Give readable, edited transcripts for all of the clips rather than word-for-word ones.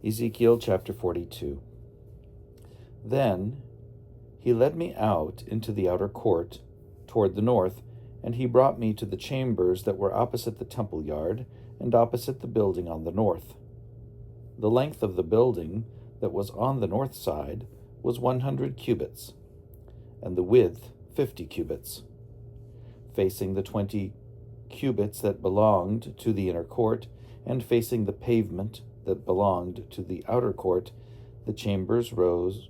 Ezekiel chapter 42. Then he led me out into the outer court toward the north, and he brought me to the chambers that were opposite the temple yard and opposite the building on the north. The length of the building that was on the north side was 100 cubits, and the width 50 cubits. Facing the 20 cubits that belonged to the inner court, and facing the pavement that belonged to the outer court, the chambers rose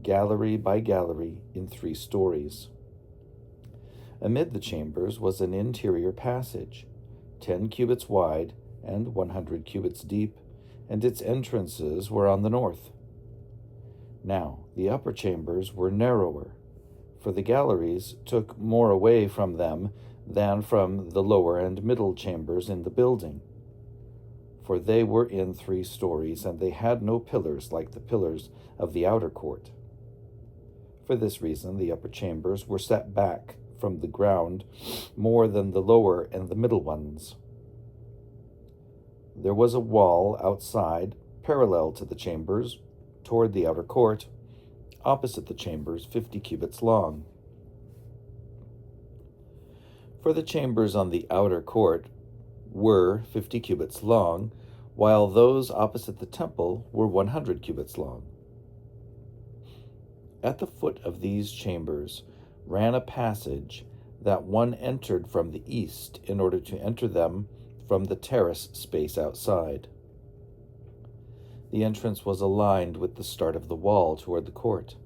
gallery by gallery in 3 stories. Amid the chambers was an interior passage, 10 cubits wide and 100 cubits deep, and its entrances were on the north. Now the upper chambers were narrower, for the galleries took more away from them than from the lower and middle chambers in the building. For they were in 3 stories, and they had no pillars like the pillars of the outer court. For this reason, the upper chambers were set back from the ground more than the lower and the middle ones. There was a wall outside, parallel to the chambers, toward the outer court, opposite the chambers, 50 cubits long. For the chambers on the outer court were 50 cubits long, while those opposite the temple were 100 cubits long. At the foot of these chambers ran a passage that one entered from the east in order to enter them from the terrace space outside. The entrance was aligned with the start of the wall toward the court.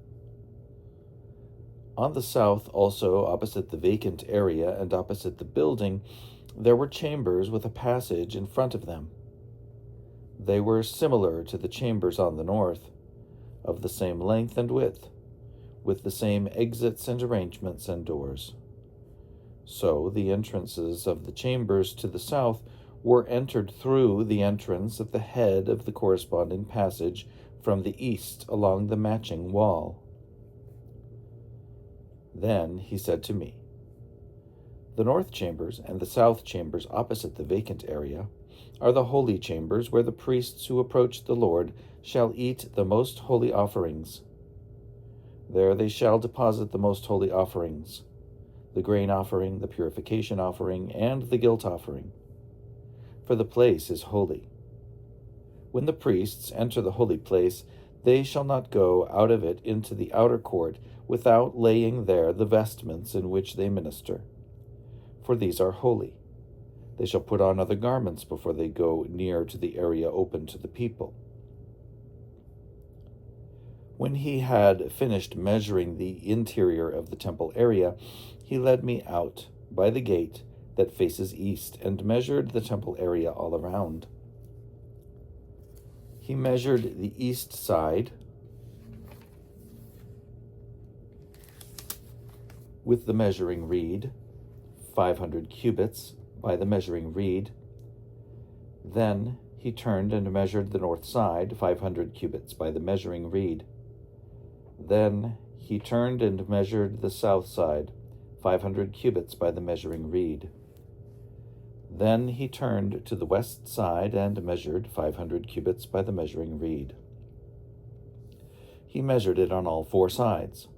On the south, also opposite the vacant area and opposite the building, there were chambers with a passage in front of them. They were similar to the chambers on the north, of the same length and width, with the same exits and arrangements and doors. So the entrances of the chambers to the south were entered through the entrance at the head of the corresponding passage from the east along the matching wall. Then he said to me, "The north chambers and the south chambers opposite the vacant area are the holy chambers where the priests who approach the Lord shall eat the most holy offerings. There they shall deposit the most holy offerings, the grain offering, the purification offering, and the guilt offering. For the place is holy. When the priests enter the holy place, they shall not go out of it into the outer court without laying there the vestments in which they minister, for these are holy. They shall put on other garments before they go near to the area open to the people." When he had finished measuring the interior of the temple area, he led me out by the gate that faces east and measured the temple area all around. He measured the east side with the measuring reed, 500 cubits by the measuring reed. Then he turned and measured the north side, 500 cubits by the measuring reed. Then he turned and measured the south side, 500 cubits by the measuring reed. Then he turned to the west side and measured 500 cubits by the measuring reed. He measured it on all 4 sides.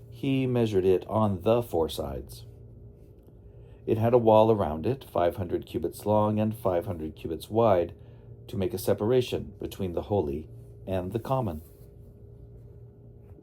He measured it on the 4 sides. It had a wall around it, 500 cubits long and 500 cubits wide, to make a separation between the holy and the common.